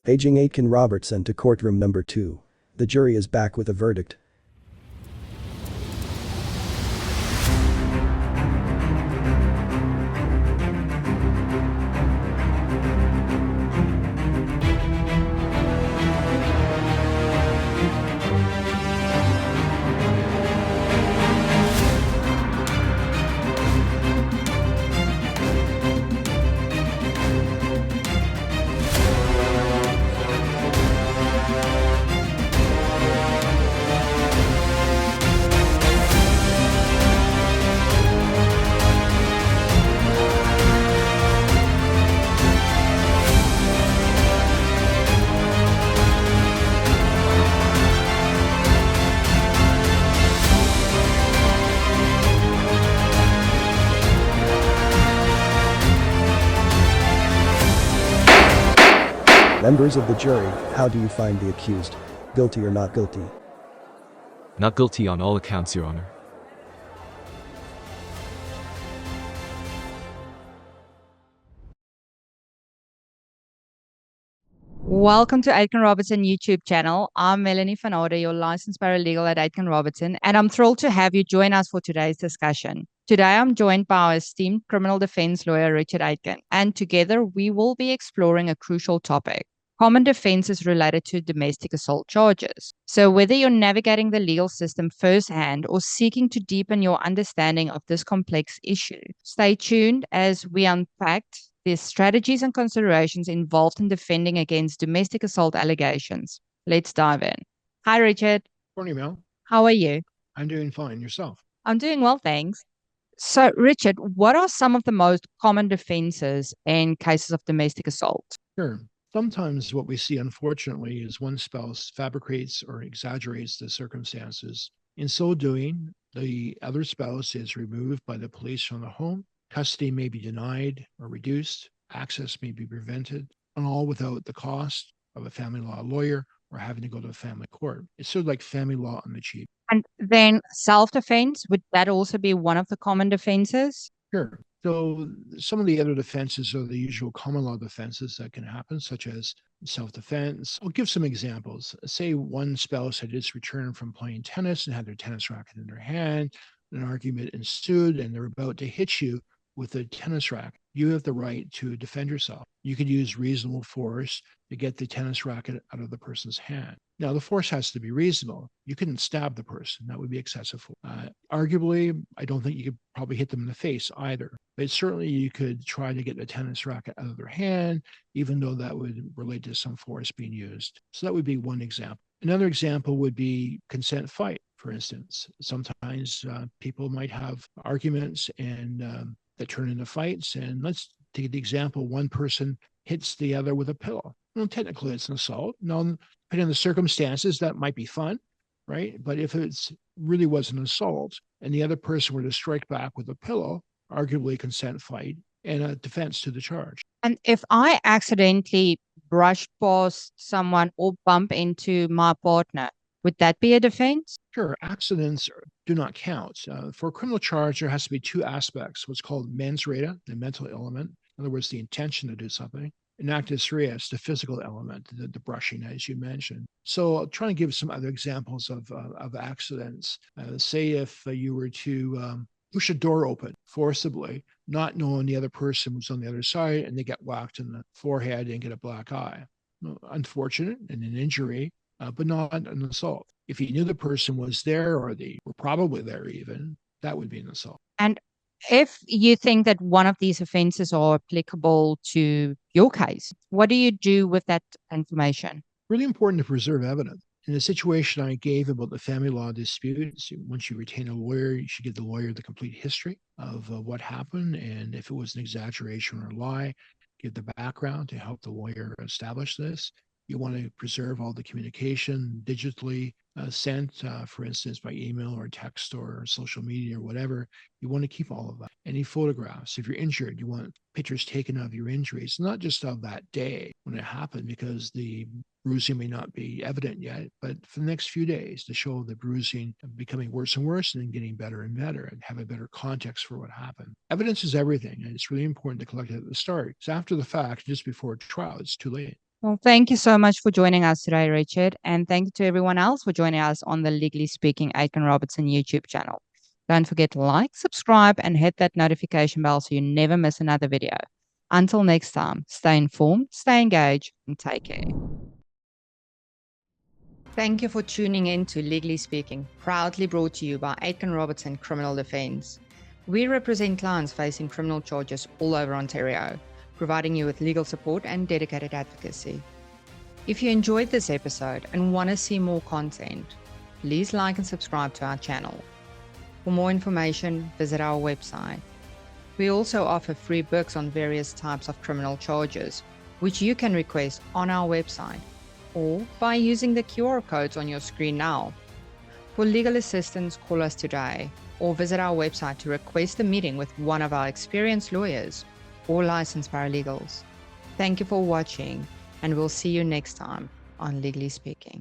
Aging Aitken Robertson to courtroom number 2. The jury is back with a verdict. Members of the jury, how do you find the accused? Guilty or not guilty? Not guilty on all accounts, Your Honor. Welcome to Aitken Robertson YouTube channel. I'm Melanie Fanade, your licensed paralegal at Aitken Robertson, and I'm thrilled to have you join us for today's discussion. Today, I'm joined by our esteemed criminal defense lawyer, Richard Aitken, and together we will be exploring a crucial topic: common defenses related to domestic assault charges. So whether you're navigating the legal system firsthand or seeking to deepen your understanding of this complex issue, stay tuned as we unpack the strategies and considerations involved in defending against domestic assault allegations. Let's dive in. Hi, Richard. Morning, Mel. How are you? I'm doing fine. Yourself? I'm doing well, thanks. So, Richard, what are some of the most common defenses in cases of domestic assault? Sure. Sometimes what we see, unfortunately, is one spouse fabricates or exaggerates the circumstances. In so doing, the other spouse is removed by the police from the home. Custody may be denied or reduced. Access may be prevented, and all without the cost of a family law lawyer or having to go to a family court. It's sort of like family law on the cheap. And then self-defense, would that also be one of the common defenses? Sure. So some of the other defenses are the usual common law defenses that can happen, such as self-defense. I'll give some examples. Say one spouse had just returned from playing tennis and had their tennis racket in their hand. An argument ensued, and they're about to hit you with a tennis racket. You have the right to defend yourself. You could use reasonable force to get the tennis racket out of the person's hand. Now, the force has to be reasonable. You couldn't stab the person. That would be excessive force. Arguably, I don't think you could probably hit them in the face either. But certainly you could try to get the tennis racket out of their hand, even though that would relate to some force being used. So that would be one example. Another example would be consent fight, for instance. Sometimes people might have arguments and that turn into fights. And let's take the example, one person hits the other with a pillow. Well, technically it's an assault. Now, depending on the circumstances, that might be fun, right? But if it's really was an assault and the other person were to strike back with a pillow, arguably consent fight and a defense to the charge. And if I accidentally brush past someone or bump into my partner, would that be a defense? Sure, accidents do not count. For a criminal charge, there has to be two aspects, what's called mens rea, the mental element, in other words, the intention to do something, and actus reus, the physical element, the brushing, as you mentioned. So I'll try to give some other examples of accidents. Say if you were to push a door open forcibly, not knowing the other person was on the other side, and they get whacked in the forehead and get a black eye. Well, unfortunate and an injury, but not an assault. If you knew the person was there or they were probably there even, that would be an assault. And if you think that one of these offenses are applicable to your case, what do you do with that information? Really important to preserve evidence. In the situation I gave about the family law disputes, once you retain a lawyer, you should give the lawyer the complete history of what happened. And if it was an exaggeration or a lie, give the background to help the lawyer establish this. You want to preserve all the communication digitally sent, for instance, by email or text or social media or whatever. You want to keep all of that. Any photographs, if you're injured, you want pictures taken of your injuries, not just of that day when it happened, because the bruising may not be evident yet, but for the next few days to show the bruising becoming worse and worse and then getting better and better and have a better context for what happened. Evidence is everything, and it's really important to collect it at the start. It's after the fact, just before trial, it's too late. Well, thank you so much for joining us today, Richard. And thank you to everyone else for joining us on the Legally Speaking Aiken Robertson YouTube channel. Don't forget to like, subscribe, and hit that notification bell so you never miss another video. Until next time, stay informed, stay engaged, and take care. Thank you for tuning in to Legally Speaking, proudly brought to you by Aiken Robertson Criminal Defence. We represent clients facing criminal charges all over Ontario, providing you with legal support and dedicated advocacy. If you enjoyed this episode and want to see more content, please like and subscribe to our channel. For more information, visit our website. We also offer free books on various types of criminal charges, which you can request on our website or by using the QR codes on your screen now. For legal assistance, call us today or visit our website to request a meeting with one of our experienced lawyers or licensed paralegals. Thank you for watching, and we'll see you next time on Legally Speaking.